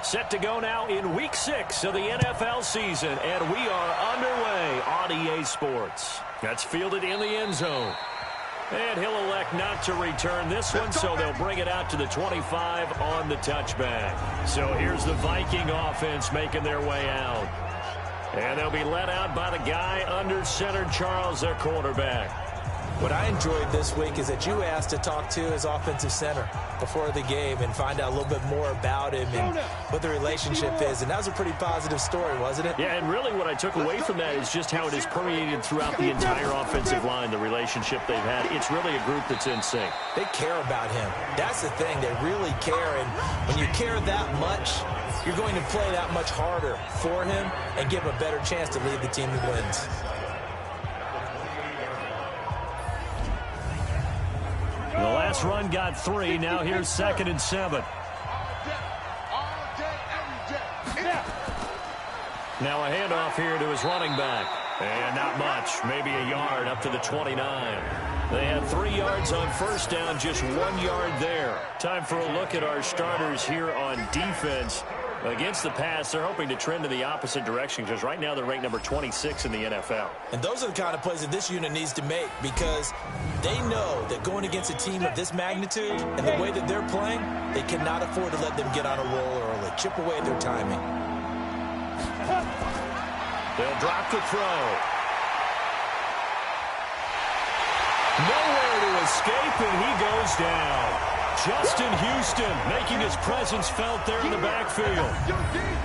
Set to go now in Week 6 of the NFL season, and we are underway on EA Sports. That's fielded in the end zone. And he'll elect not to return this one, so they'll bring it out to the 25 on the touchback. So here's the Viking offense making their way out. And they'll be led out by the guy under center, Charles, their quarterback. What I enjoyed this week is that you asked to talk to his offensive center before the game and find out a little bit more about him and what the relationship is. And that was a pretty positive story, wasn't it? Yeah, and really what I took away from that is just how it is permeated throughout the entire offensive line, the relationship they've had. It's really a group that's in sync. They care about him. That's the thing. They really care. And when you care that much, you're going to play that much harder for him and give him a better chance to lead the team to wins. The last run got 3. Now here's 2nd and 7. Now a handoff here to his running back. And not much. Maybe a yard up to the 29. They had 3 yards on first down, just 1 yard there. Time for a look at our starters here on defense. Against the pass, they're hoping to trend in the opposite direction because right now they're ranked number 26 in the NFL. And those are the kind of plays that this unit needs to make because they know that going against a team of this magnitude and the way that they're playing, they cannot afford to let them get on a roll early. Chip away at their timing. They'll drop the throw. Nowhere to escape, and he goes down. Justin Houston making his presence felt there in the backfield.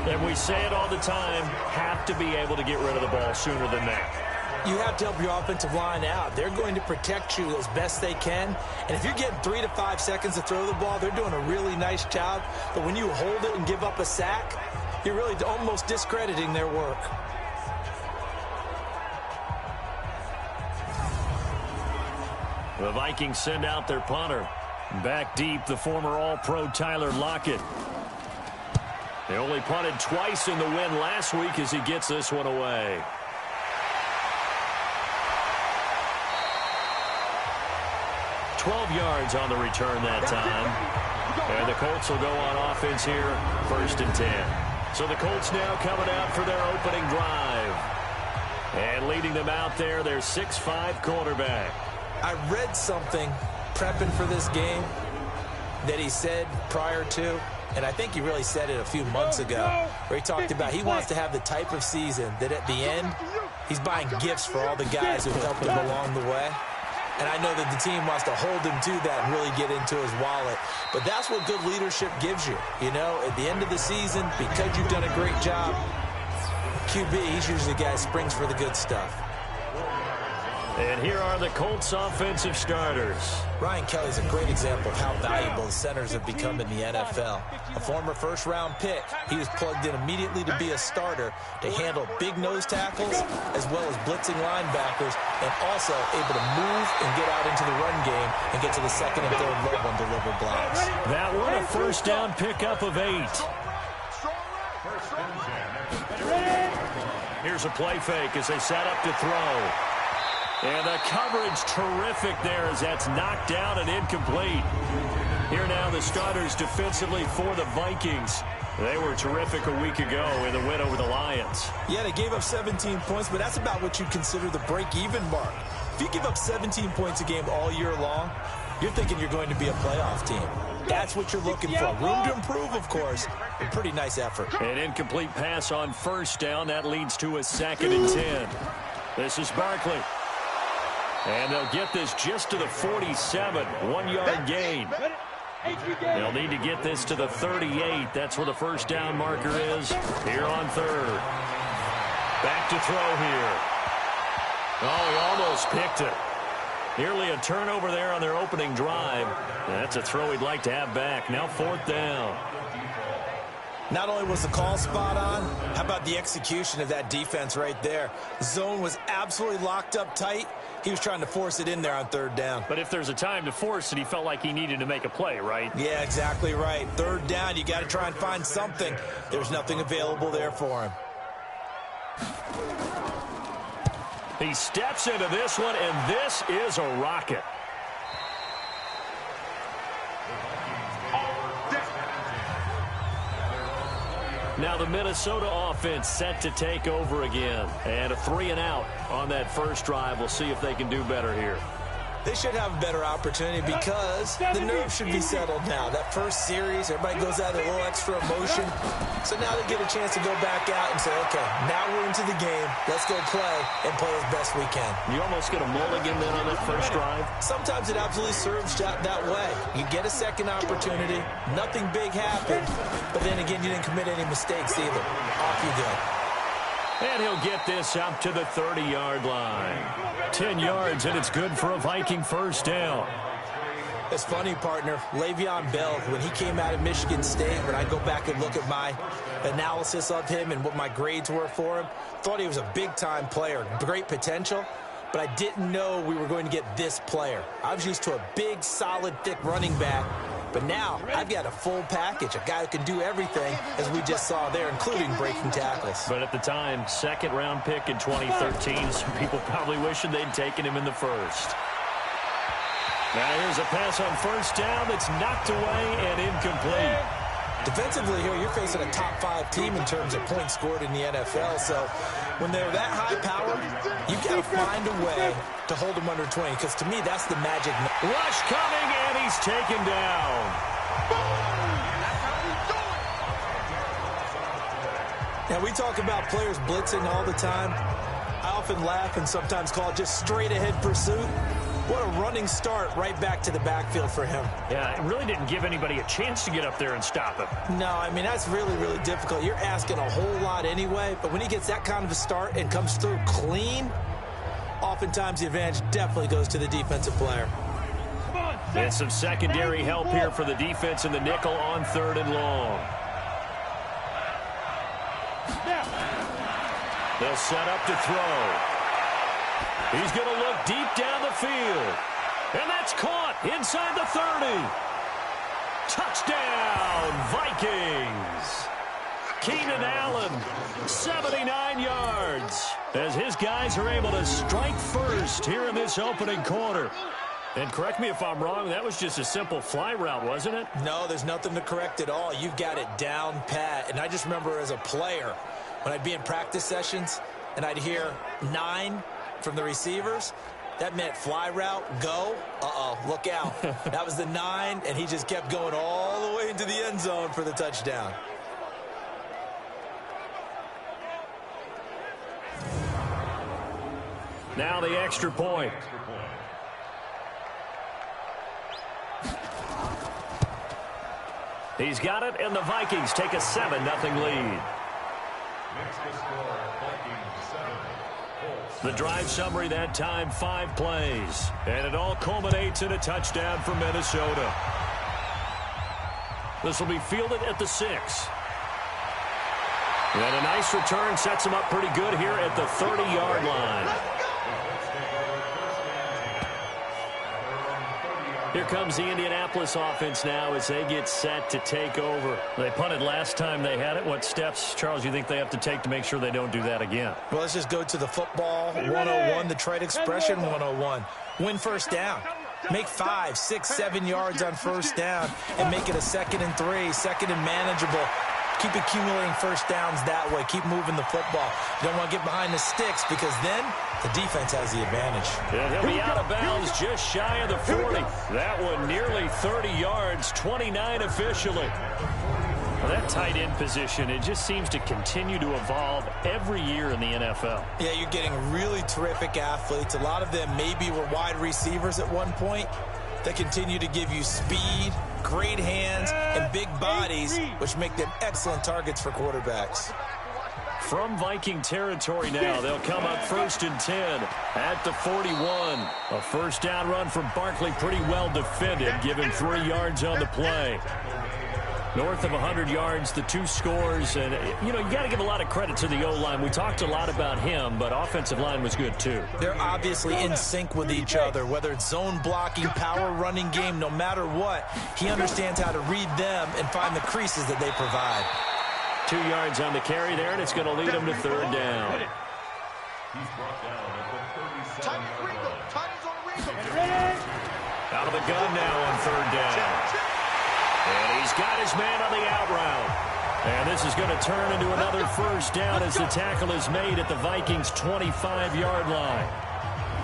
And we say it all the time, have to be able to get rid of the ball sooner than that. You have to help your offensive line out. They're going to protect you as best they can. And if you're getting 3 to 5 seconds to throw the ball, they're doing a really nice job. But when you hold it and give up a sack, you're really almost discrediting their work. The Vikings send out their punter. Back deep, the former All-Pro Tyler Lockett. They only punted twice in the win last week as he gets this one away. $12 on the return that time. And the Colts will go on offense here, 1st and 10. So the Colts now coming out for their opening drive. And leading them out there, their 6'5" quarterback. I read something prepping for this game that he said prior to, and I think he really said it a few months ago, where he talked about he wants to have the type of season that at the end, he's buying gifts for all the guys who helped him along the way. And I know that the team wants to hold him to that and really get into his wallet. But that's what good leadership gives you. You know, at the end of the season, because you've done a great job, QB, he's usually the guy who springs for the good stuff. And here are the Colts offensive starters. Ryan Kelly's a great example of how valuable the centers have become in the NFL. A former first-round pick, he was plugged in immediately to be a starter to handle big nose tackles as well as blitzing linebackers and also able to move and get out into the run game and get to the 2nd and 3rd level and deliver blocks. That one a first down pickup of 8. Here's a play fake as they set up to throw. And the coverage terrific there as that's knocked down and incomplete. Here now the starters defensively for the Vikings. They were terrific a week ago in the win over the Lions. Yeah, they gave up 17 points, but that's about what you consider the break-even mark. If you give up 17 points a game all year long, you're thinking you're going to be a playoff team. That's what you're looking for. Room to improve, of course, but pretty nice effort. An incomplete pass on first down. That leads to a 2nd and 10. This is Barkley. And they'll get this just to the 47, 1-yard gain. They'll need to get this to the 38. That's where the first down marker is here on 3rd. Back to throw here. Oh, he almost picked it. Nearly a turnover there on their opening drive. That's a throw he'd like to have back. Now 4th down. Not only was the call spot on, how about the execution of that defense right there? The zone was absolutely locked up tight. He was trying to force it in there on 3rd down. But if there's a time to force it, he felt like he needed to make a play, right? Yeah, exactly right. 3rd down, you got to try and find something. There's nothing available there for him. He steps into this one, and this is a rocket. Now the Minnesota offense set to take over again. And a 3-and-out on that first drive. We'll see if they can do better here. They should have a better opportunity because the nerves should be settled now. That first series, everybody goes out with a little extra emotion. So now they get a chance to go back out and say, okay, now we're into the game. Let's go play and play as best we can. You almost get a mulligan then on that first drive? Sometimes it absolutely serves that way. You get a second opportunity. Nothing big happened. But then again, you didn't commit any mistakes either. Off you go. And he'll get this up to the 30-yard line. 10 yards, and it's good for a Viking first down. It's funny, partner. Le'Veon Bell, when he came out of Michigan State, when I go back and look at my analysis of him and what my grades were for him, thought he was a big-time player, great potential, but I didn't know we were going to get this player. I was used to a big, solid, thick running back. But now, I've got a full package, a guy who can do everything, as we just saw there, including breaking tackles. But at the time, second-round pick in 2013, some people probably wishing they'd taken him in the first. Now here's a pass on first down that's knocked away and incomplete. Defensively here, you're facing a top-5 team in terms of points scored in the NFL. So when they're that high power, you've got to find a way to hold them under 20, because to me, that's the magic. Rush coming, and he's taken down. Now, we talk about players blitzing all the time. I often laugh and sometimes call it just straight-ahead pursuit. What a running start right back to the backfield for him. Yeah, it really didn't give anybody a chance to get up there and stop him. No, I mean, that's really, really difficult. You're asking a whole lot anyway, but when he gets that kind of a start and comes through clean, oftentimes the advantage definitely goes to the defensive player. And some secondary help here for the defense in the nickel on 3rd and long. They'll set up to throw. He's going to look deep down the field. And that's caught inside the 30. Touchdown, Vikings. Keenan Allen, 79 yards, as his guys are able to strike first here in this opening quarter. And correct me if I'm wrong, that was just a simple fly route, wasn't it? No, there's nothing to correct at all. You've got it down pat. And I just remember as a player, when I'd be in practice sessions and I'd hear 9 from the receivers, that meant fly route, go. Uh-oh, look out. That was the 9, and he just kept going all the way into the end zone for the touchdown. Now the extra point. He's got it, and the Vikings take a 7-0 lead. The drive summary that time, 5 plays. And it all culminates in a touchdown for Minnesota. This will be fielded at the 6. And a nice return sets him up pretty good here at the 30-yard line. Here comes the Indianapolis offense now as they get set to take over. They punted last time they had it. What steps, Charles, you think they have to take to make sure they don't do that again? Well, let's just go to the football 101, the trade expression 101. Win first down. Make 5, 6, 7 yards on first down and make it a 2nd and 3, 2nd and manageable. Keep accumulating first downs that way. Keep moving the football. You don't want to get behind the sticks because then the defense has the advantage. And he'll be out of bounds just shy of the 40. That one nearly 30 yards, 29 officially. Well, that tight end position, it just seems to continue to evolve every year in the NFL. Yeah, you're getting really terrific athletes. A lot of them maybe were wide receivers at one point. They continue to give you speed, great hands, and big bodies, which make them excellent targets for quarterbacks. From Viking territory now, they'll come up 1st and 10 at the 41. A first down run from Barkley, pretty well defended, giving 3 yards on the play. North of 100 yards, the 2 scores. And, you know, you got to give a lot of credit to the O-line. We talked a lot about him, but offensive line was good too. They're obviously in sync with each other, whether it's zone blocking, power running game, no matter what. He understands how to read them and find the creases that they provide. 2 yards on the carry there, and it's going to lead him to 3rd down. Out of the gun now on 3rd down. And he's got his man on the out route. And this is going to turn into another first down as the tackle is made at the Vikings' 25-yard line.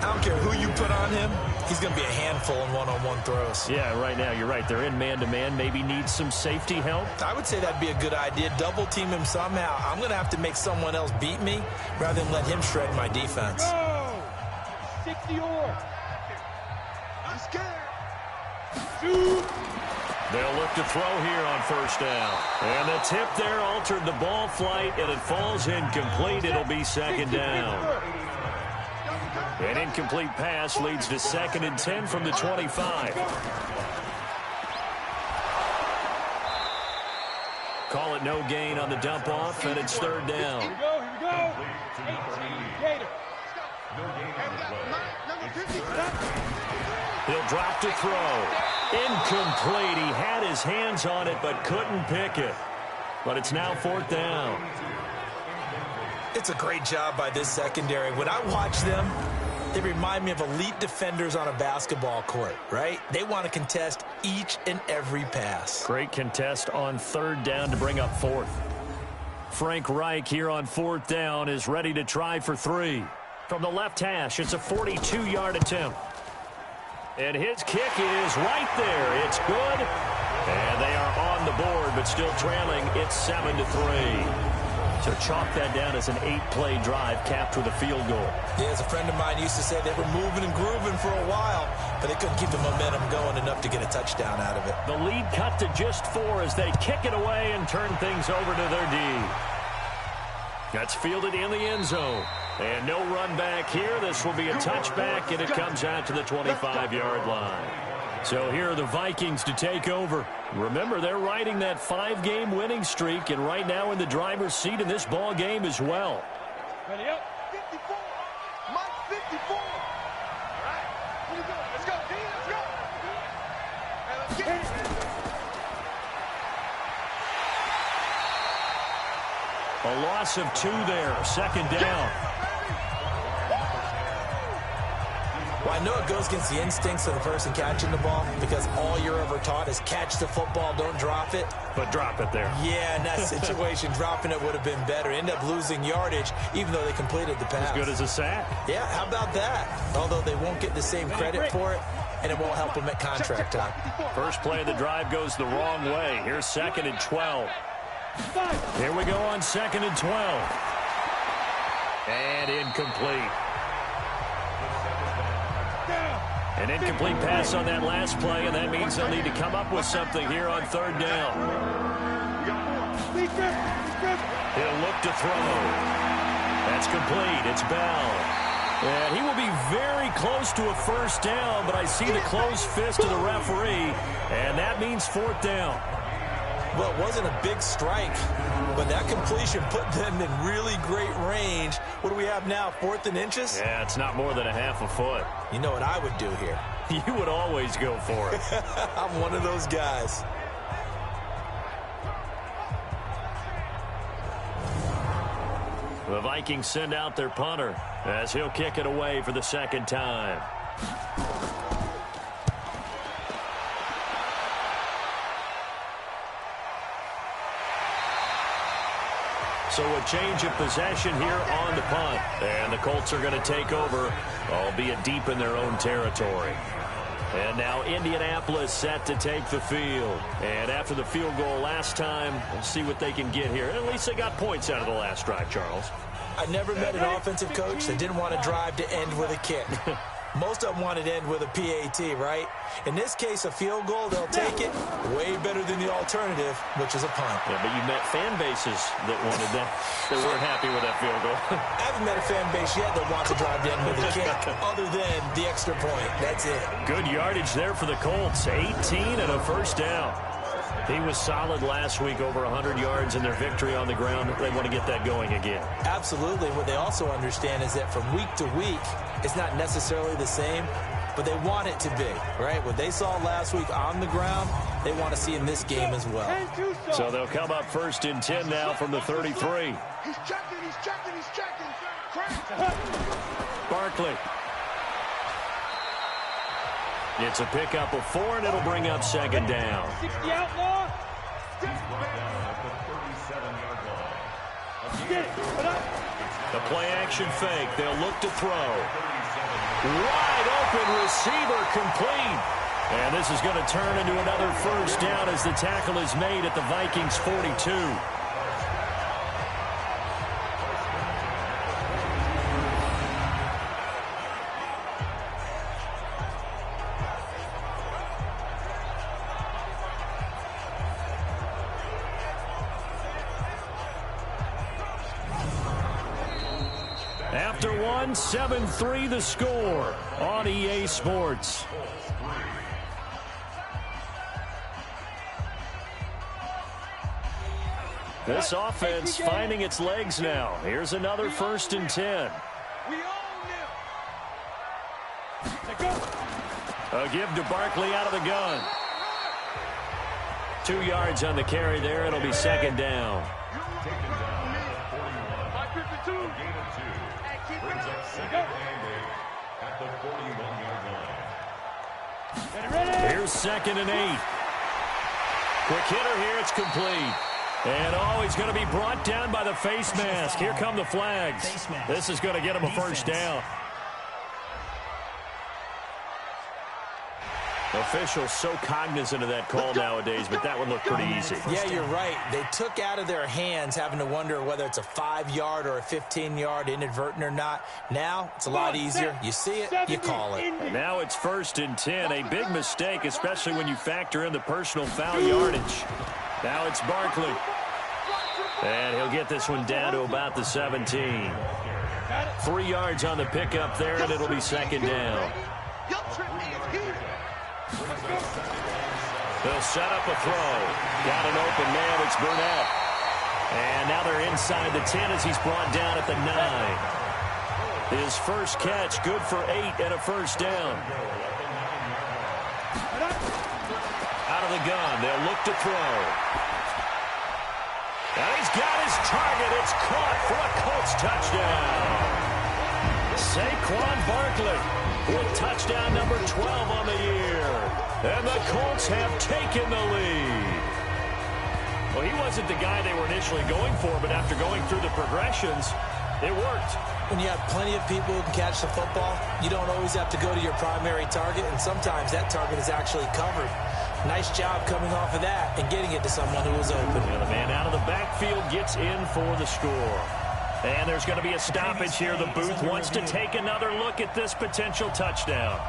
I don't care who you put on him, he's going to be a handful in one-on-one throws. Yeah, right now, you're right. They're in man-to-man. Maybe needs some safety help. I would say that'd be a good idea. Double team him somehow. I'm going to have to make someone else beat me rather than let him shred my defense. Go! 60-yard. I'm scared. Shoot! They'll look to throw here on first down. And the tip there altered the ball flight, and it falls incomplete. It'll be second down. An incomplete pass leads to 2nd and 10 from the 25. Call it no gain on the dump off, and it's 3rd down. Here we go. 18, Gator. He'll drop to throw. Incomplete. He had his hands on it, but couldn't pick it. But it's now 4th down. It's a great job by this secondary. When I watch them, they remind me of elite defenders on a basketball court, right? They want to contest each and every pass. Great contest on 3rd down to bring up 4th. Frank Reich here on 4th down is ready to try for 3. From the left hash, it's a 42-yard attempt. And his kick is right there. It's good. And they are on the board, but still trailing. It's 7-3. So chalk that down as an 8-play drive capped with a field goal. Yeah, as a friend of mine used to say, they were moving and grooving for a while, but they couldn't keep the momentum going enough to get a touchdown out of it. The lead cut to just 4 as they kick it away and turn things over to their D. That's fielded in the end zone. And no run back here. This will be a touchback, and it comes out to the 25-yard line. So here are the Vikings to take over. Remember, they're riding that 5-game winning streak, and right now in the driver's seat in this ball game as well. Ready up. 54. Mike 54. All right. Here we go. Let's go. D, let's go. And let's get it. A loss of 2 there. 2nd down. Well, I know it goes against the instincts of the person catching the ball because all you're ever taught is catch the football, don't drop it. But drop it there. Yeah, in that situation, dropping it would have been better. End up losing yardage, even though they completed the pass. As good as a sack. Yeah, how about that? Although they won't get the same credit for it, and it won't help them at contract time. First play of the drive goes the wrong way. Here's 2nd and 12. Here we go on 2nd and 12. And incomplete. An incomplete pass on that last play, and that means they'll need to come up with something here on 3rd down. He'll look to throw. That's complete. It's Bell. And he will be very close to a first down, but I see the closed fist of the referee, and that means 4th down. Well, it wasn't a big strike, but that completion put them in really great range. What do we have now, 4th and inches? Yeah, it's not more than a half a foot. You know what I would do here? You would always go for it. I'm one of those guys. The Vikings send out their punter as he'll kick it away for the 2nd time. So a change of possession here on the punt. And the Colts are going to take over, albeit deep in their own territory. And now Indianapolis set to take the field. And after the field goal last time, we'll see what they can get here. At least they got points out of the last drive, Charles. I never met an offensive coach that didn't want to drive to end with a kick. Most of them wanted to end with a PAT, right? In this case, a field goal, they'll take it. Way better than the alternative, which is a punt. Yeah, but you met fan bases that wanted that. They weren't happy with that field goal. I haven't met a fan base yet that wants to drive to end with a kick, other than the extra point. That's it. Good yardage there for the Colts. 18 and a first down. He was solid last week, over 100 yards in their victory on the ground. They want to get that going again. Absolutely. What they also understand is that from week to week, it's not necessarily the same, but they want it to be, right? What they saw last week on the ground, they want to see in this game as well. So they'll come up 1st and 10 now from the 33. He's checking. Barkley. It's a pickup of 4, and it'll bring up 2nd down. 60 outlaw. The play-action fake. They'll look to throw. Wide open receiver complete. And this is going to turn into another first down as the tackle is made at the Vikings 42. After one, 7-3 the score on EA Sports. This offense finding its legs now. Here's another 1st and 10. A give to Barkley out of the gun. 2 yards on the carry there. It'll be 2nd down. Here's 2nd and 8. Quick hitter here. It's complete. And he's going to be brought down by the face mask. Here come the flags. This is going to get him a 1st down. Officials so cognizant of that call nowadays, but that one looked pretty easy. Yeah, you're right. They took out of their hands having to wonder whether it's a 5-yard or a 15-yard, inadvertent or not. Now, it's a lot easier. You see it, you call it. And now it's 1st and 10. A big mistake, especially when you factor in the personal foul yardage. Now it's Barkley. And he'll get this one down to about the 17. 3 yards on the pickup there, and it'll be 2nd down. They'll set up a throw. Got an open man. It's Burnett. And now they're inside the 10 as he's brought down at the 9. His first catch, good for 8 and a 1st down. Out of the gun. They'll look to throw. And he's got his target. It's caught for a Colts touchdown. Saquon Barkley with touchdown number 12 on the year. And the Colts have taken the lead. Well, he wasn't the guy they were initially going for, but after going through the progressions, it worked. When you have plenty of people who can catch the football, you don't always have to go to your primary target, and sometimes that target is actually covered. Nice job coming off of that and getting it to someone who was open. Yeah, the man out of the backfield gets in for the score. And there's going to be a stoppage here. The booth wants to take another look at this potential touchdown.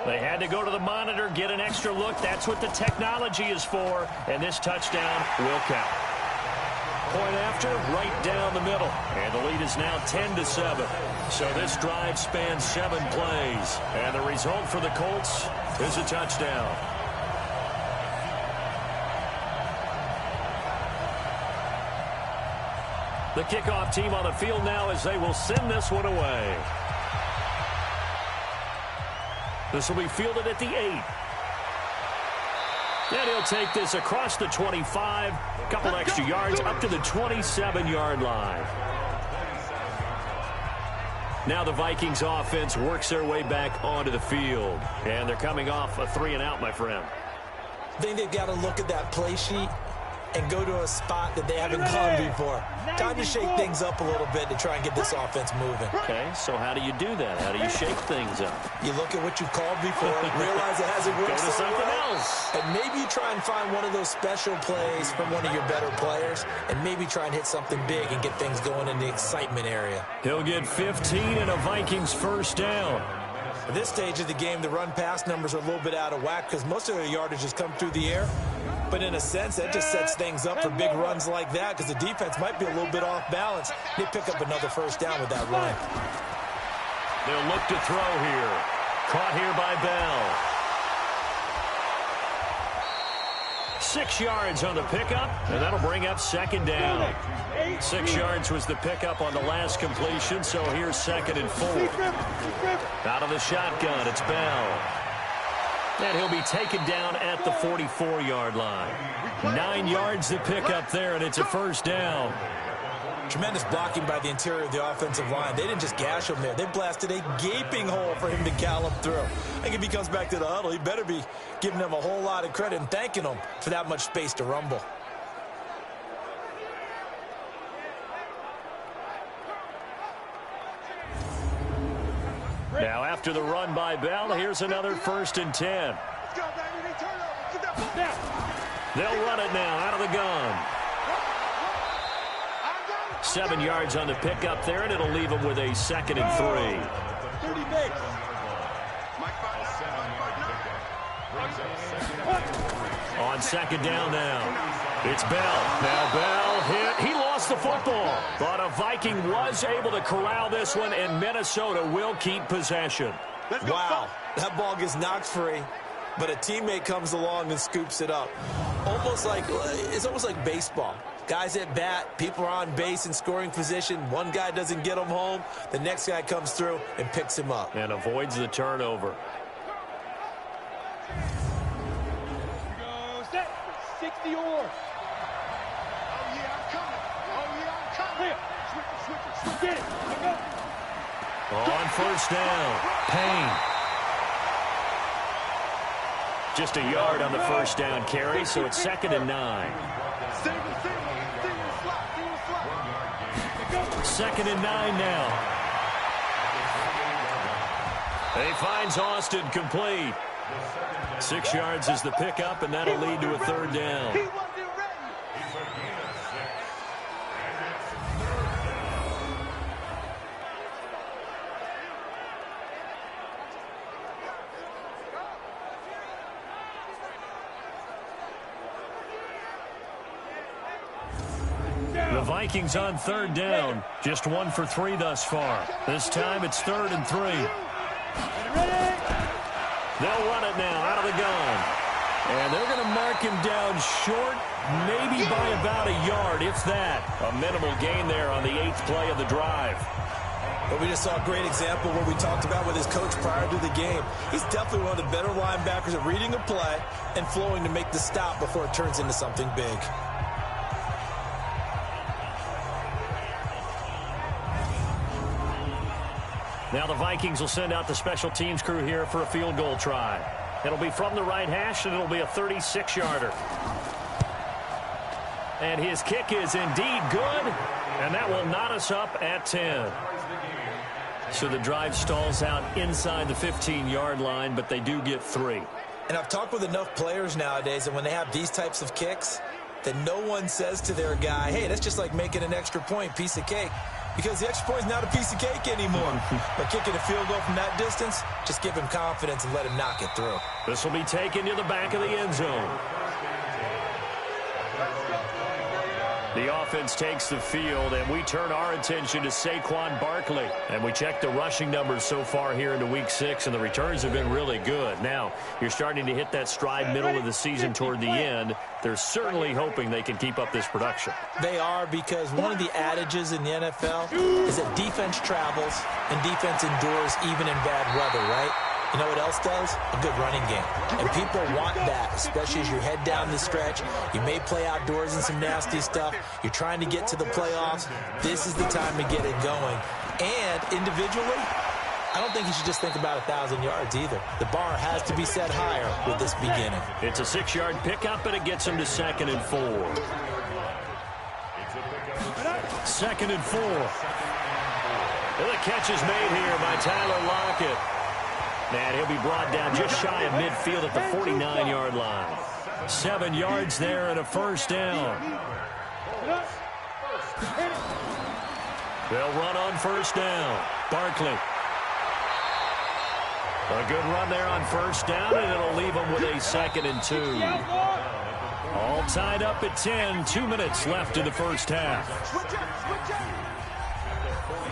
They had to go to the monitor, get an extra look. That's what the technology is for. And this touchdown will count. Point after, right down the middle. And the lead is now 10-7. So this drive spans 7 plays. And the result for the Colts is a touchdown. The kickoff team on the field now as they will send this one away. This will be fielded at the 8. And he'll take this across the 25. A couple extra yards up to the 27-yard line. Now the Vikings offense works their way back onto the field. And they're coming off a 3-and-out, my friend. I think they've got to look at that play sheet and go to a spot that they haven't gone before. Time to shake things up a little bit to try and get this offense moving. Okay, so how do you do that? How do you shake things up? You look at what you called before, realize it hasn't worked Go to so something well, else. and maybe you try and find one of those special plays from one of your better players, and maybe try and hit something big and get things going in the excitement area. He'll get 15 and a Vikings 1st down. At this stage of the game, the run-pass numbers are a little bit out of whack because most of their yardage has come through the air. But in a sense, that just sets things up for big runs like that because the defense might be a little bit off balance. They pick up another 1st down with that run. They'll look to throw here. Caught here by Bell. 6 yards on the pickup, and that'll bring up second down. 6 yards was the pickup on the last completion, so here's 2nd and 4. Out of the shotgun, it's Bell. And he'll be taken down at the 44-yard line. 9 yards to pick up there, and it's a first down. Tremendous blocking by the interior of the offensive line. They didn't just gash him there. They blasted a gaping hole for him to gallop through. I think if he comes back to the huddle, he better be giving them a whole lot of credit and thanking them for that much space to rumble. Now after the run by Bell, here's another 1st and 10. They'll run it now out of the gun. 7 yards on the pickup there, and it'll leave them with a 2nd and 3. On 2nd down now, it's Bell. Now Bell hit. He lost the football, but a Viking was able to corral this one, and Minnesota will keep possession. Wow, that ball gets knocked free, but a teammate comes along and scoops it up. It's almost like baseball. Guys at bat, people are on base in scoring position. One guy doesn't get him home. The next guy comes through and picks him up. And avoids the turnover. Go set. 60 or. Oh, yeah, I'm coming. Oh, yeah, I'm coming. Switch it. Get it. Go. On 1st down, Payne. Just a yard on the 1st down carry, so it's 2nd and 9. 2nd and 9 now. He finds Austin complete. 6 yards is the pickup, and that'll lead to a 3rd down. The Vikings on 3rd down. Just 1 for 3 thus far. This time it's 3rd and 3. They'll run it now out of the gun. And they're going to mark him down short, maybe by about a yard, if that. A minimal gain there on the 8th play of the drive. But we just saw a great example what we talked about with his coach prior to the game. He's definitely one of the better linebackers at reading a play and flowing to make the stop before it turns into something big. Now the Vikings will send out the special teams crew here for a field goal try. It'll be from the right hash, and it'll be a 36-yarder. And his kick is indeed good, and that will knot us up at 10. So the drive stalls out inside the 15-yard line, but they do get 3. And I've talked with enough players nowadays, and when they have these types of kicks, that no one says to their guy, hey, that's just like making an extra point, piece of cake. Because the extra point is not a piece of cake anymore. But kicking a field goal from that distance, just give him confidence and let him knock it through. This will be taken to the back of the end zone. The offense takes the field, and we turn our attention to Saquon Barkley. And we check the rushing numbers so far here into Week 6, and the returns have been really good. Now, you're starting to hit that stride middle of the season toward the end. They're certainly hoping they can keep up this production. They are, because one of the adages in the NFL is that defense travels and defense endures even in bad weather, right? You know what else does? A good running game. And people want that, especially as you head down the stretch. You may play outdoors in some nasty stuff. You're trying to get to the playoffs. This is the time to get it going. And individually, I don't think you should just think about 1,000 yards either. The bar has to be set higher with this beginning. It's a 6-yard pickup, and it gets him to 2nd and 4. 2nd and 4. And the catch is made here by Tyler Lockett. And he'll be brought down just shy of midfield at the 49-yard line. 7 yards there and a first down. They'll run on first down. Barkley. A good run there on first down, and it'll leave them with a 2nd and 2. All tied up at 10. 2 minutes left in the first half.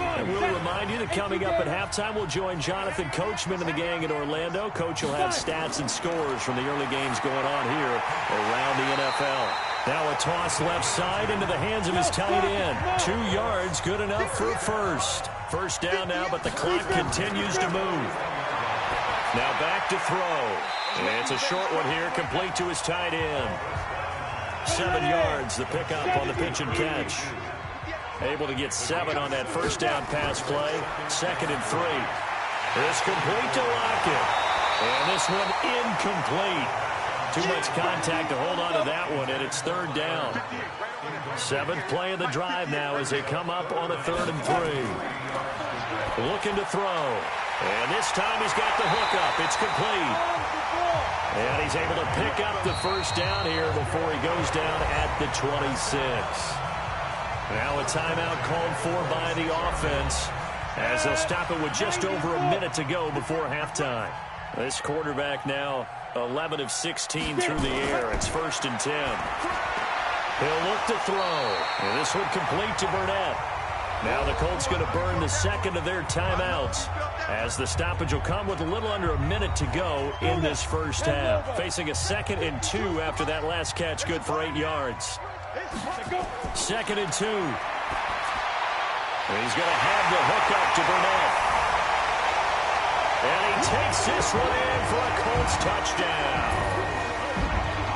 And we'll remind you that coming up at halftime, we'll join Jonathan Coachman and the gang in Orlando. Coach will have stats and scores from the early games going on here around the NFL. Now a toss left side into the hands of his tight end. 2 yards, good enough for a first. First down now, but the clock continues to move. Now back to throw. And it's a short one here, complete to his tight end. 7 yards, the pickup on the pitch and catch. Able to get 7 on that first down pass play. 2nd and 3. It's complete to Lockett. And this one incomplete. Too much contact to hold on to that one, and it's 3rd down. 7th play of the drive now as they come up on a 3rd and 3. Looking to throw. And this time he's got the hook up. It's complete. And he's able to pick up the first down here before he goes down at the 26. Now a timeout called for by the offense as they'll stop it with just over a minute to go before halftime. This quarterback now 11 of 16 through the air. It's 1st and 10. He'll look to throw. And this one complete to Burnett. Now the Colts going to burn the second of their timeouts as the stoppage will come with a little under a minute to go in this first half. Facing a 2nd and 2 after that last catch, good for 8 yards. 2nd and 2. And he's going to have the hook up to Burnett. And he takes this one in for a Colts touchdown.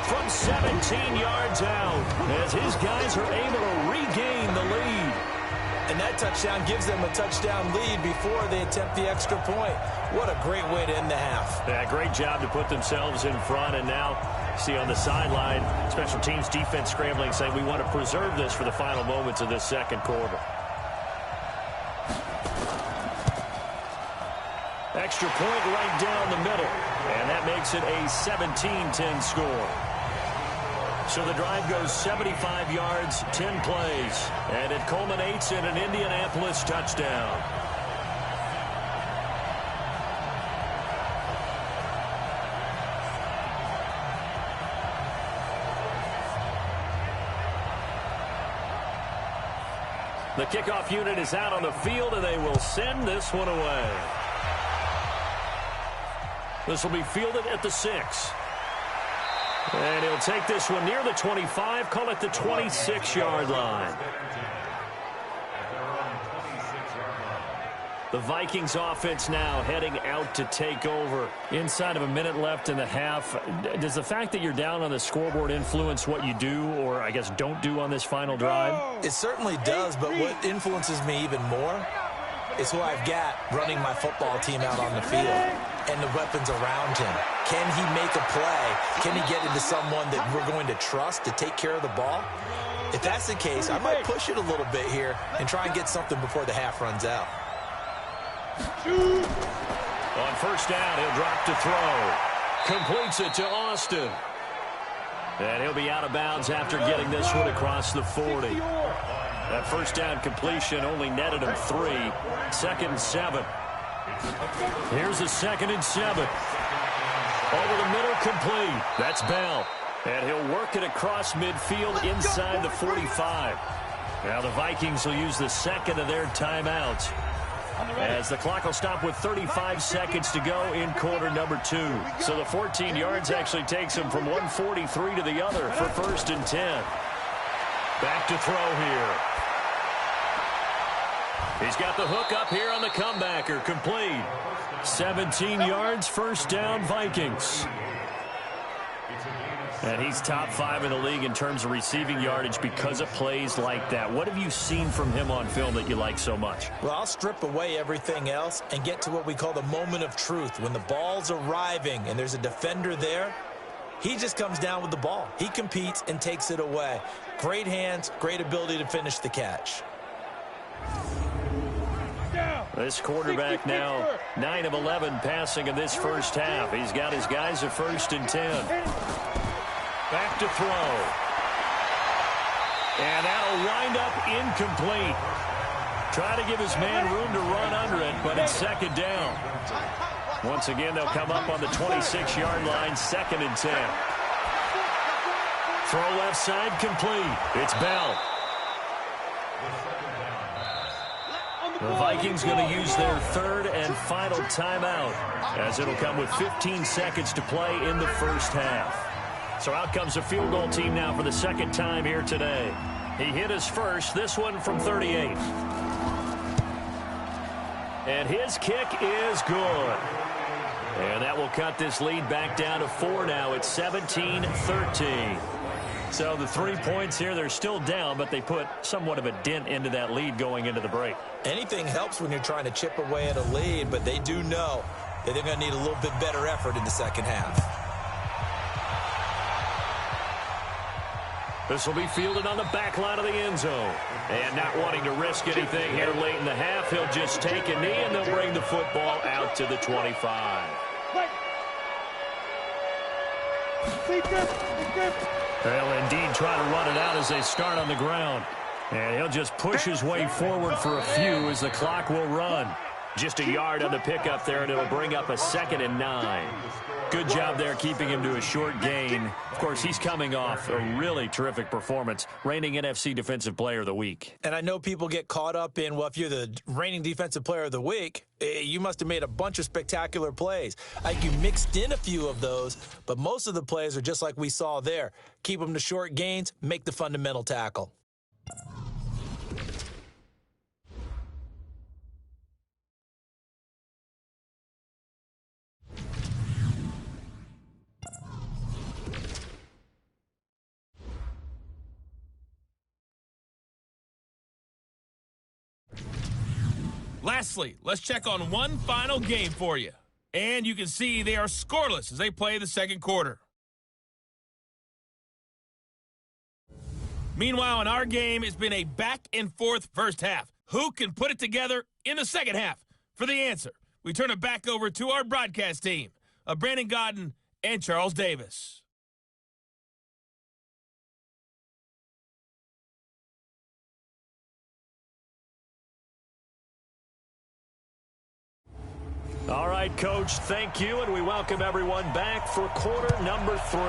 From 17 yards out as his guys are able to regain the lead. And that touchdown gives them a touchdown lead before they attempt the extra point. What a great way to end the half. Yeah, great job to put themselves in front. And now, see on the sideline, special teams defense scrambling, saying we want to preserve this for the final moments of this second quarter. Extra point right down the middle. And that makes it a 17-10 score. So the drive goes 75 yards, 10 plays, and it culminates in an Indianapolis touchdown. The kickoff unit is out on the field, and they will send this one away. This will be fielded at the 6. And he'll take this one near the 25, call it the 26-yard line. The Vikings offense now heading out to take over. Inside of a minute left in the half, does the fact that you're down on the scoreboard influence what you do, or I guess don't do on this final drive? It certainly does, but what influences me even more is who I've got running my football team out on the field and the weapons around him. Can he make a play? Can he get into someone that we're going to trust to take care of the ball? If that's the case, I might push it a little bit here and try and get something before the half runs out. On first down, he'll drop to throw. Completes it to Austin. And he'll be out of bounds after getting this one across the 40. That first down completion only netted him 3. 2nd and 7. Here's a 2nd and 7. Over the middle, complete. That's Bell. And he'll work it across midfield inside the 45. Now the Vikings will use the second of their timeouts as the clock will stop with 35 seconds to go in quarter number 2. So the 14 yards actually takes him from 143 to the other for 1st and 10. Back to throw here. He's got the hook up here on the comebacker. Complete. 17 yards, first down, Vikings. And he's top 5 in the league in terms of receiving yardage because of plays like that. What have you seen from him on film that you like so much? Well, I'll strip away everything else and get to what we call the moment of truth. When the ball's arriving and there's a defender there, he just comes down with the ball. He competes and takes it away. Great hands, great ability to finish the catch. This quarterback now 9 of 11 passing in this first half. He's got his guys at 1st and 10. Back to throw. And that'll wind up incomplete. Try to give his man room to run under it, but it's 2nd down. Once again, they'll come up on the 26-yard line, 2nd and 10. Throw left side complete. It's Bell. The Vikings going to use their third and final timeout, as it'll come with 15 seconds to play in the first half. So out comes the field goal team now for the second time here today. He hit his first, this one from 38. And his kick is good. And that will cut this lead back down to 4 now. It's 17-13. So the 3 points here, they're still down, but they put somewhat of a dent into that lead going into the break. Anything helps when you're trying to chip away at a lead, but they do know that they're going to need a little bit better effort in the second half. This will be fielded on the back line of the end zone. And not wanting to risk anything here late in the half, he'll just take a knee, and they'll bring the football out to the 25. They'll indeed try to run it out as they start on the ground. And he'll just push his way forward for a few as the clock will run. Just a yard on the pickup there, and it'll bring up a 2nd and 9. Good job there keeping him to a short gain. Of course, he's coming off a really terrific performance, reigning NFC Defensive Player of the Week. And I know people get caught up in, well, if you're the reigning Defensive Player of the Week, you must have made a bunch of spectacular plays. Like you mixed in a few of those, but most of the plays are just like we saw there. Keep them to short gains, make the fundamental tackle. Lastly, let's check on one final game for you. And you can see they are scoreless as they play the second quarter. Meanwhile, in our game, it's been a back-and-forth first half. Who can put it together in the second half? For the answer, we turn it back over to our broadcast team of Brandon Godden and Charles Davis. All right, Coach, thank you, and we welcome everyone back for quarter number 3.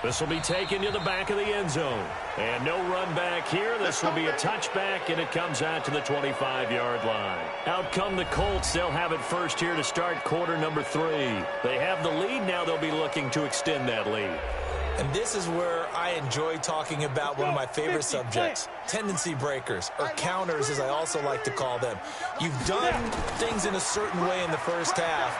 This will be taken to the back of the end zone. And no run back here. This will be a touchback, and it comes out to the 25-yard line. Out come the Colts. They'll have it first here to start quarter number 3. They have the lead. Now they'll be looking to extend that lead. And this is where I enjoy talking about one of my favorite subjects, tendency breakers, or counters as I also like to call them. You've done things in a certain way in the first half,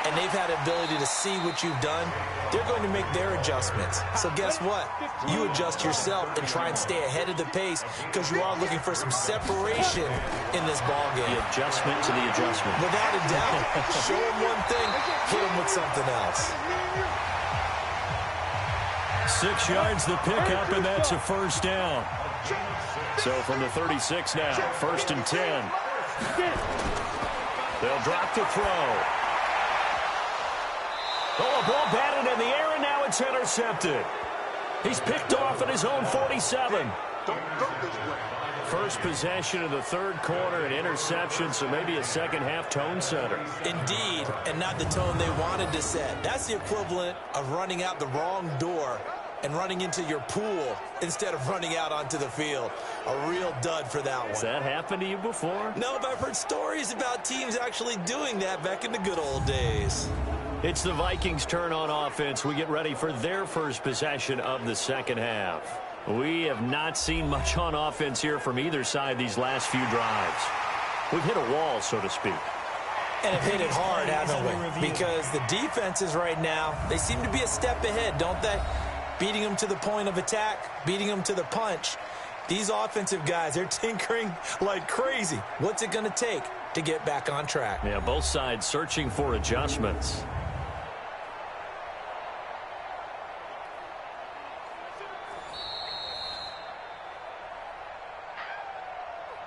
and they've had the ability to see what you've done. They're going to make their adjustments. So guess what? You adjust yourself and try and stay ahead of the pace because you are looking for some separation in this ball game. The adjustment to the adjustment. Without a doubt. Show them one thing, hit them with something else. 6 yards the pickup, and that's a first down. So from the 36 now, 1st and 10. They'll drop to throw. Oh, a ball batted in the air, and now it's intercepted. He's picked off at his own 47. First possession of the third quarter, an interception, so maybe a second-half tone setter. Indeed, and not the tone they wanted to set. That's the equivalent of running out the wrong door and running into your pool instead of running out onto the field. A real dud for that one. Has that happened to you before? No, but I've heard stories about teams actually doing that back in the good old days. It's the Vikings' turn on offense. We get ready for their first possession of the second half. We have not seen much on offense here from either side these last few drives. We've hit a wall, so to speak. And have hit it hard, haven't we? Because the defenses right now, they seem to be a step ahead, don't they? Beating them to the point of attack, beating them to the punch. These offensive guys, they're tinkering like crazy. What's it going to take to get back on track? Yeah, both sides searching for adjustments.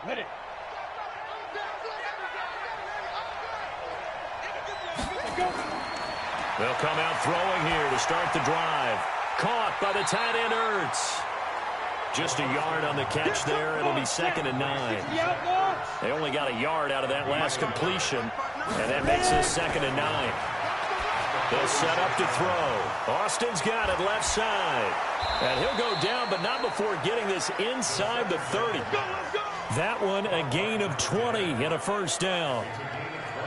Ready. They'll come out throwing here to start the drive. Caught by the tight end, Ertz. Just a yard on the catch there. It'll be 2nd and 9. They only got a yard out of that last completion, and that makes this 2nd and 9. They'll set up to throw. Austin's got it left side. And he'll go down, but not before getting this inside the 30. That one a gain of 20 and a first down.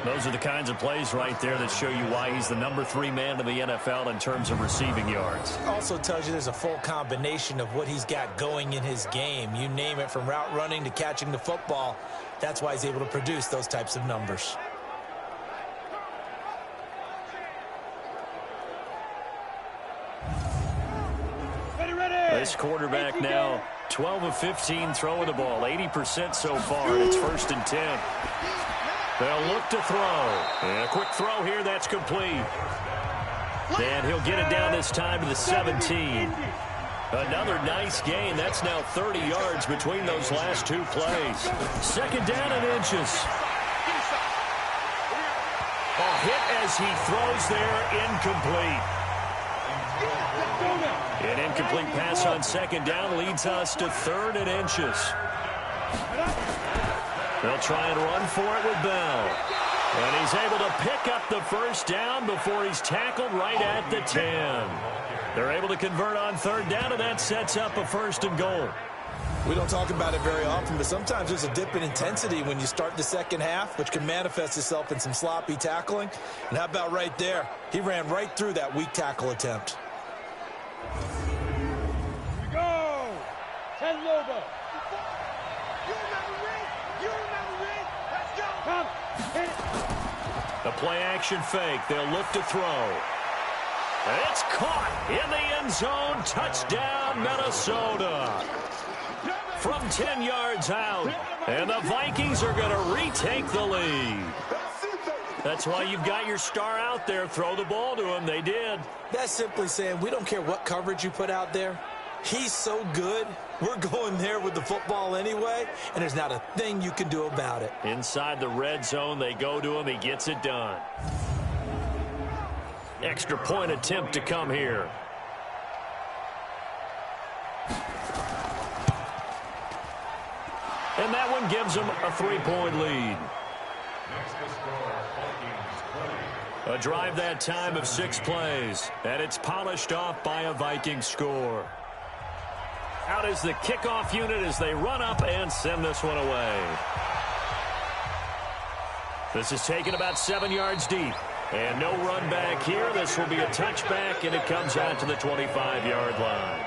Those are the kinds of plays right there that show you why he's the number 3 man in the NFL in terms of receiving yards. Also tells you there's a full combination of what he's got going in his game. You name it, from route running to catching the football. That's why he's able to produce those types of numbers. This quarterback now 12 of 15 throwing the ball, 80% so far, and it's 1st and 10. They'll look to throw. And a quick throw here, that's complete. And he'll get it down this time to the 17. Another nice gain. That's now 30 yards between those last 2 plays. 2nd down and inches. A hit as he throws there, incomplete. An incomplete pass on 2nd down leads us to 3rd and inches. They'll try and run for it with Bell. And he's able to pick up the 1st down before he's tackled right at the 10. They're able to convert on 3rd down, and that sets up a 1st and goal. We don't talk about it very often, but sometimes there's a dip in intensity when you start the second half, which can manifest itself in some sloppy tackling. And how about right there? He ran right through that weak tackle attempt. Here we go. 10 Lobo. You remember me? You remember me? Let's go. Come. Hit it. The play action fake. They'll look to throw. It's caught in the end zone. Touchdown, Minnesota. From 10 yards out. And the Vikings are going to retake the lead. That's why you've got your star out there. Throw the ball to him. They did. That's simply saying we don't care what coverage you put out there. He's so good, we're going there with the football anyway, and there's not a thing you can do about it. Inside the red zone, they go to him. He gets it done. Extra point attempt to come here. And that one gives them a 3-point lead. A drive that time of 6 plays, and it's polished off by a Viking score. Out is the kickoff unit as they run up and send this one away. This is taken about 7 yards deep. And no run back here. This will be a touchback, and it comes out to the 25-yard line.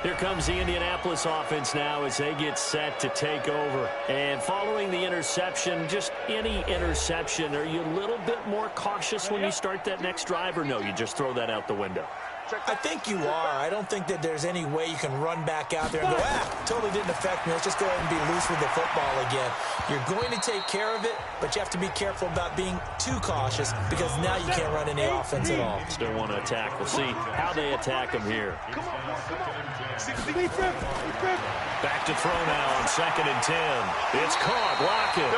Here comes the Indianapolis offense now as they get set to take over. And following the interception, just any interception, are you a little bit more cautious when you start that next drive, or no, you just throw that out the window? I think you are. I don't think that there's any way you can run back out there and go, totally didn't affect me. Let's just go ahead and be loose with the football again. You're going to take care of it, but you have to be careful about being too cautious because now you can't run any offense at all. Still want to attack. We'll see how they attack him here. Back to throw now on 2nd and 10. It's caught. Lockett.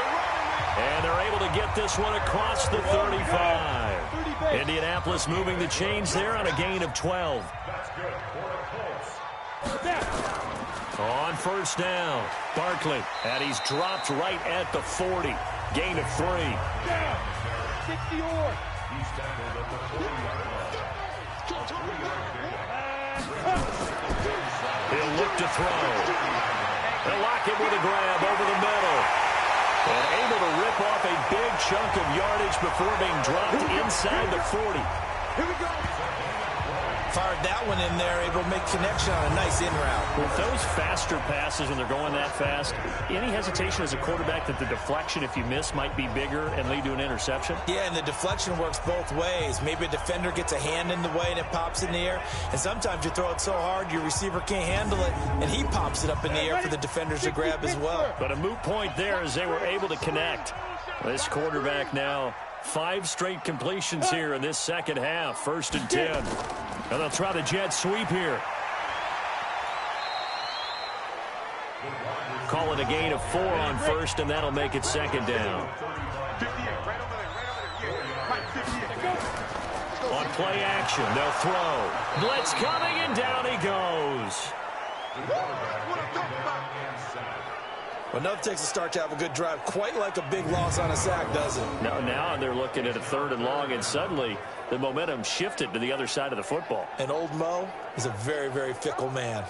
And they're able to get this one across the 35. Indianapolis moving the chains there on a gain of 12. On 1st down, Barkley, and he's dropped right at the 40. Gain of 3. 60 or. He'll look to throw. They'll lock him with a grab over the middle. And able to rip off a big chunk of yardage before being dropped inside the 40. Here we go. Fired that one in there, able to make connection on a nice in route. With those faster passes when they're going that fast, any hesitation as a quarterback that the deflection, if you miss, might be bigger and lead to an interception? Yeah, and the deflection works both ways. Maybe a defender gets a hand in the way and it pops in the air. And sometimes you throw it so hard your receiver can't handle it, and he pops it up in the air for the defenders to grab as well. But a moot point there as they were able to connect. This quarterback now 5 straight completions here in this second half. 1st and 10. And they'll try the jet sweep here. Call it a gain of 4 on 1st, and that'll make it 2nd down. On play action, they'll throw. Blitz coming, and down he goes. Well, nothing takes a start to have a good drive, quite like a big loss on a sack, does it? Now they're looking at a 3rd and long, and suddenly the momentum shifted to the other side of the football. And old Mo is a very, very fickle man.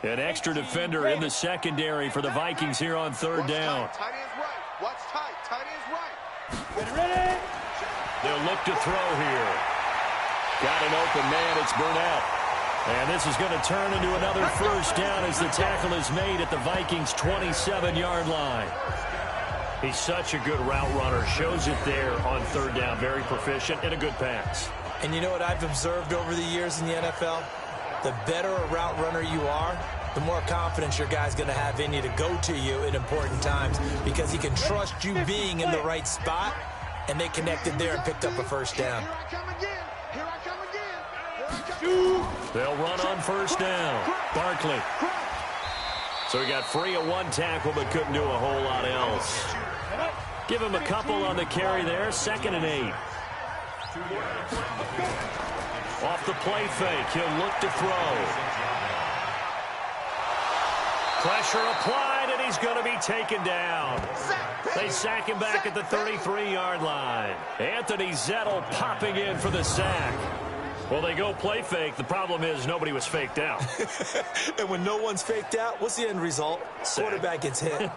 An extra defender in the secondary for the Vikings here on 3rd down. Tight end's right. Watch tight. Tight end's right. Ready? They'll look to throw here. Got an open man. It's Burnett. And this is going to turn into another 1st down as the tackle is made at the Vikings' 27-yard line. He's such a good route runner. Shows it there on 3rd down. Very proficient and a good pass. And you know what I've observed over the years in the NFL? The better a route runner you are, the more confidence your guy's going to have in you to go to you in important times because he can trust you being in the right spot, and they connected there and picked up a 1st down. Here I come again. Here I come again. Here I come. They'll run on 1st down. Barkley. So he got free of 1 tackle but couldn't do a whole lot else. Give him a couple on the carry there. 2nd and 8. Off the play fake, he'll look to throw. Pressure applied, and he's going to be taken down. They sack him back at the 33-yard line. Anthony Zettel popping in for the sack. Well, they go play fake. The problem is nobody was faked out. And when no one's faked out, what's the end result? Sack. Quarterback gets hit.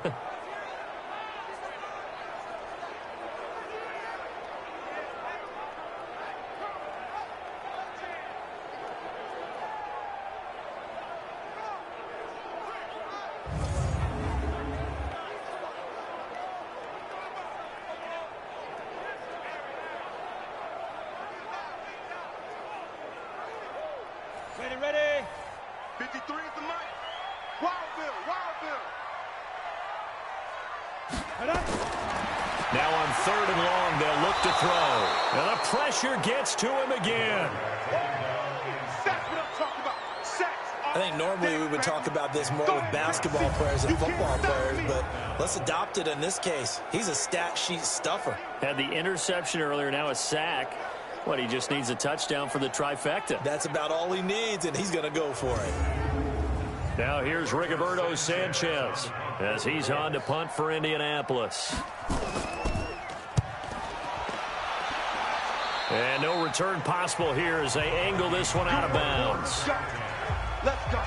Ready. 53 is the mic. Wild Bill. Now on 3rd and long, they'll look to throw. And the pressure gets to him again. That's what I'm talking about. Sacks. I think normally we would talk about this more with basketball players and football players, but let's adopt it in this case. He's a stat sheet stuffer. Had the interception earlier, now a sack. What, he just needs a touchdown for the trifecta. That's about all he needs, and he's going to go for it. Now here's Rigoberto Sanchez as he's on to punt for Indianapolis. And no return possible here as they angle this one out of bounds. Let's go.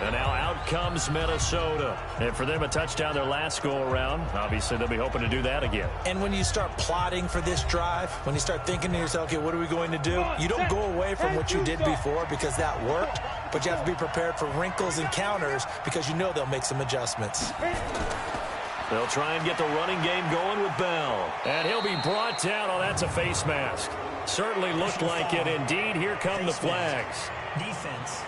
And now out comes Minnesota. And for them, a touchdown their last go-around. Obviously, they'll be hoping to do that again. And when you start plotting for this drive, when you start thinking to yourself, okay, what are we going to do? You don't go away from what you did before because that worked, but you have to be prepared for wrinkles and counters because you know they'll make some adjustments. They'll try and get the running game going with Bell. And he'll be brought down. Oh, that's a face mask. Certainly looked like it. Indeed, here come the flags. Defense.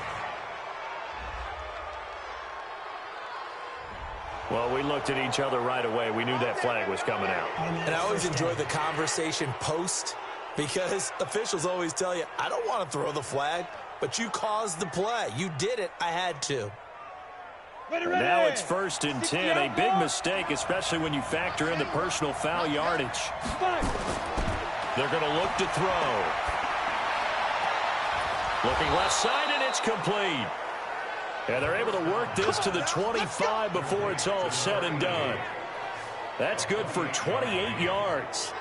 Well, we looked at each other right away. We knew that flag was coming out. And I always enjoy the conversation post because officials always tell you, I don't want to throw the flag, but you caused the play. You did it. I had to. And now it's 1st and 10. A big mistake, especially when you factor in the personal foul yardage. They're going to look to throw. Looking left side, and it's complete. And they're able to work this to the 25 before it's all said and done. That's good for 28 yards.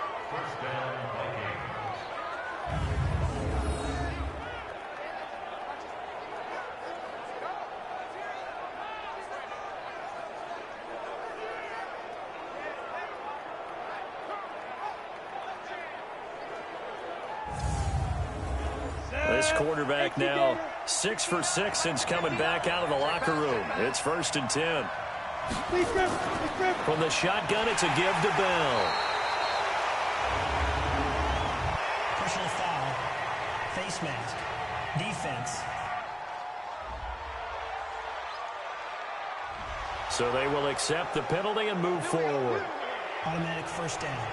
This quarterback now 6 for 6 since coming back out of the locker room. It's 1st and 10. From the shotgun, it's a give to Bell. Personal foul. Face mask. Defense. So they will accept the penalty and move forward. Automatic 1st down.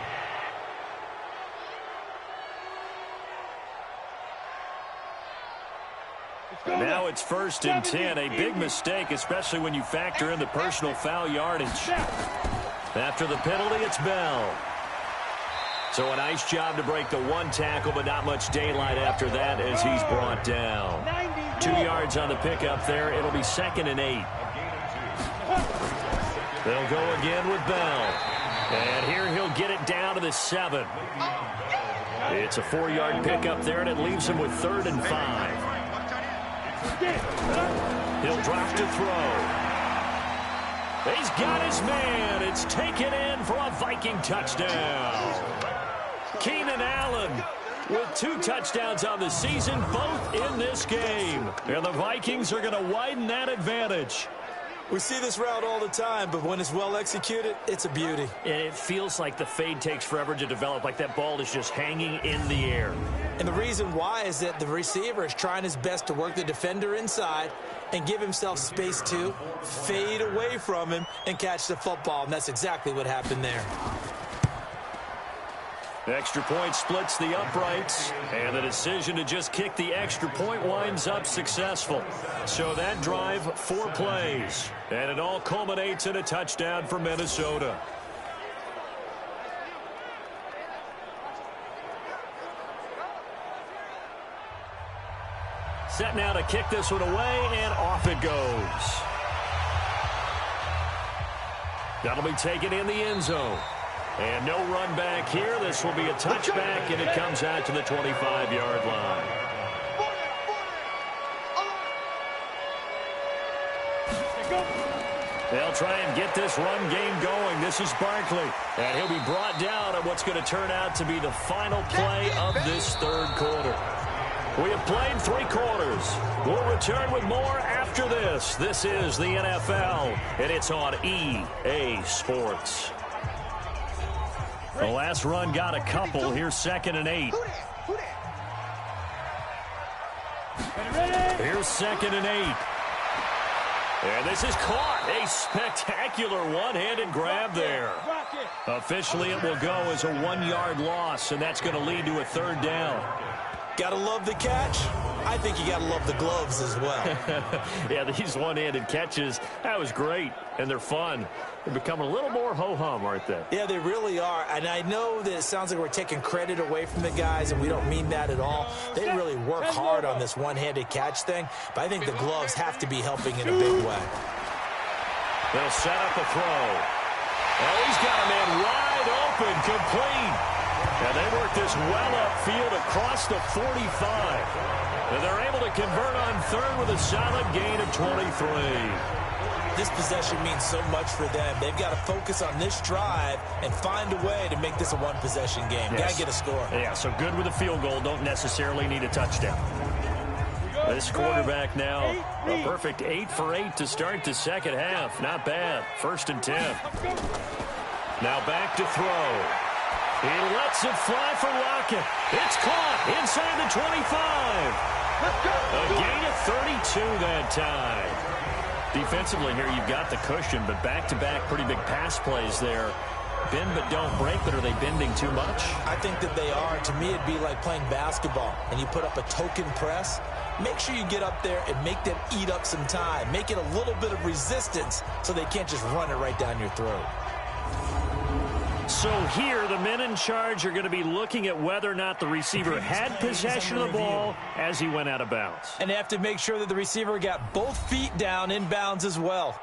And now it's 1st and 10. A big mistake, especially when you factor in the personal foul yardage. After the penalty, it's Bell. So a nice job to break the one tackle, but not much daylight after that as he's brought down. 2 yards on the pickup there. It'll be 2nd and 8. They'll go again with Bell. And here he'll get it down to the 7. It's a 4-yard pickup there, and it leaves him with 3rd and 5. He'll drop to throw. He's got his man. It's taken in for a Viking touchdown. Keenan Allen with 2 touchdowns on the season, both in this game. And the Vikings are going to widen that advantage. We see this route all the time, but when it's well executed, it's a beauty. And it feels like the fade takes forever to develop, like that ball is just hanging in the air. And the reason why is that the receiver is trying his best to work the defender inside and give himself space to fade away from him and catch the football, and that's exactly what happened there. The extra point splits the uprights, and the decision to just kick the extra point winds up successful. So that drive, 4 plays, and it all culminates in a touchdown for Minnesota. Set now to kick this one away, and off it goes. That'll be taken in the end zone. And no run back here. This will be a touchback, and it comes out to the 25-yard line. They'll try and get this run game going. This is Barkley, and he'll be brought down at what's going to turn out to be the final play of this 3rd quarter. We have played 3 quarters. We'll return with more after this. This is the NFL, and it's on EA Sports. The last run got a couple. Here's 2nd and 8. Here's 2nd and 8. And this is caught. A spectacular one-handed grab there. Officially, it will go as a 1-yard loss, and that's going to lead to a 3rd down. Gotta love the catch. I think you gotta love the gloves as well. Yeah, these one-handed catches, that was great, and they're fun. They're becoming a little more ho-hum, aren't they? Yeah, they really are. And I know that it sounds like we're taking credit away from the guys, and we don't mean that at all. They really work hard on this one-handed catch thing, but I think the gloves have to be helping in a big way. They'll set up a throw. Oh, he's got a man wide open, complete. And they work this well upfield across the 45. And they're able to convert on 3rd with a solid gain of 23. This possession means so much for them. They've got to focus on this drive and find a way to make this a one-possession game. Yes. Got to get a score. Yeah, so good with a field goal. Don't necessarily need a touchdown. This quarterback now, a perfect 8 for 8 to start the 2nd half. Not bad. 1st and 10. Now back to throw. He lets it fly for Lockett. It's caught inside the 25. A gain of 32 that time. Defensively here, you've got the cushion, but back-to-back pretty big pass plays there. Bend but don't break, but are they bending too much? I think that they are. To me, it'd be like playing basketball, and you put up a token press. Make sure you get up there and make them eat up some time. Make it a little bit of resistance so they can't just run it right down your throat. So here, the men in charge are going to be looking at whether or not the receiver had possession of the ball as he went out of bounds. And they have to make sure that the receiver got both feet down in bounds as well.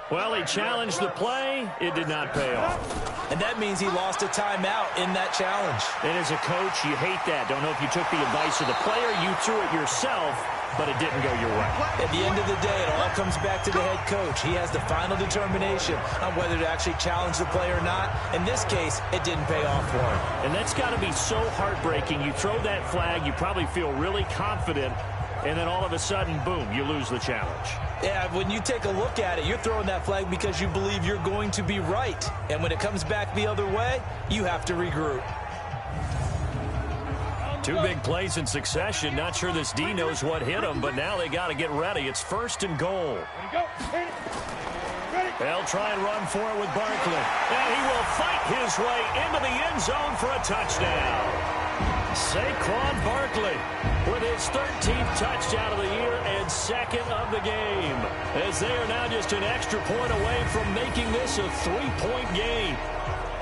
Well, he challenged the play. It did not pay off. And that means he lost a timeout in that challenge. And as a coach, you hate that. Don't know if you took the advice of the player, you threw it yourself, but it didn't go your way. At the end of the day, it all comes back to the head coach. He has the final determination on whether to actually challenge the play or not. In this case, it didn't pay off for him. And that's got to be so heartbreaking. You throw that flag, you probably feel really confident, and then all of a sudden, boom, you lose the challenge. Yeah, when you take a look at it, you're throwing that flag because you believe you're going to be right. And when it comes back the other way, you have to regroup. Two big plays in succession. Not sure this D knows what hit him, but now they got to get ready. It's 1st and goal. They'll try and run for it with Barkley. And he will fight his way into the end zone for a touchdown. Saquon Barkley with his 13th touchdown of the year and 2nd of the game, as they are now just an extra point away from making this a 3-point game.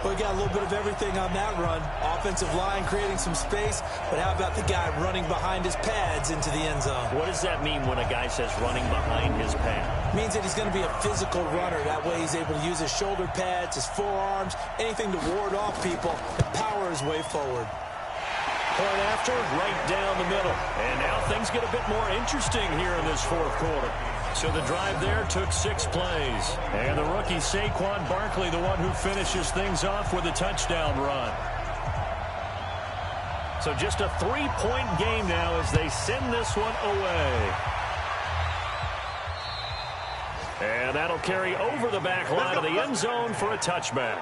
Well, we got a little bit of everything on that run. Offensive line creating some space, but how about the guy running behind his pads into the end zone? What does that mean when a guy says running behind his pad? It means that he's going to be a physical runner. That way he's able to use his shoulder pads, his forearms, anything to ward off people and power his way forward. Point after, right down the middle. And now things get a bit more interesting here in this 4th quarter. So the drive there took 6 plays. And the rookie Saquon Barkley, the one who finishes things off with a touchdown run. So just a 3-point game now as they send this one away. And that'll carry over the back line of the end zone for a touchback.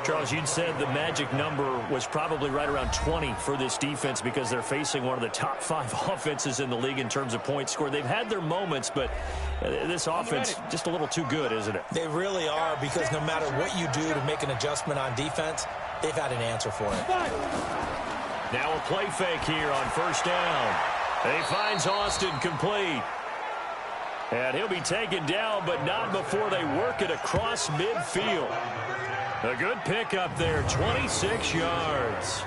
Charles, you'd said the magic number was probably right around 20 for this defense because they're facing one of the top 5 offenses in the league in terms of points scored. They've had their moments, but this offense just a little too good, isn't it? They really are, because no matter what you do to make an adjustment on defense, they've had an answer for it. Now a play fake here on 1st down. He finds Austin complete. And he'll be taken down, but not before they work it across midfield. A good pickup there, 26 yards.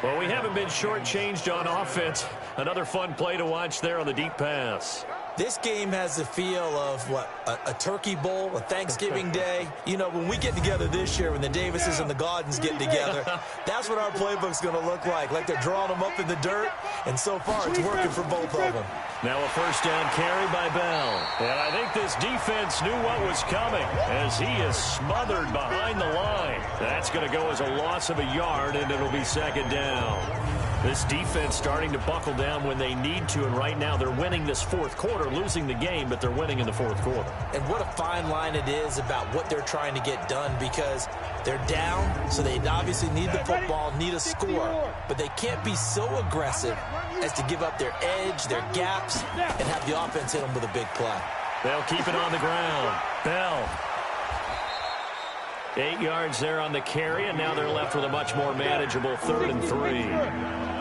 Well, we haven't been shortchanged on offense. Another fun play to watch there on the deep pass. This game has the feel of, what, a turkey bowl, a Thanksgiving day. You know, when we get together this year, when the Davises and the Gardens get together, that's what our playbook's going to look like they're drawing them up in the dirt, and so far it's working for both of them. Now a 1st down carry by Bell. And I think this defense knew what was coming as he is smothered behind the line. That's going to go as a loss of a yard, and it'll be 2nd down. This defense starting to buckle down when they need to, and right now they're winning this 4th quarter, losing the game, but they're winning in the 4th quarter. And what a fine line it is about what they're trying to get done, because they're down, so they obviously need the football, need a score, but they can't be so aggressive as to give up their edge, their gaps, and have the offense hit them with a big play. They'll keep it on the ground. Bell. 8 yards there on the carry, and now they're left with a much more manageable 3rd and 3.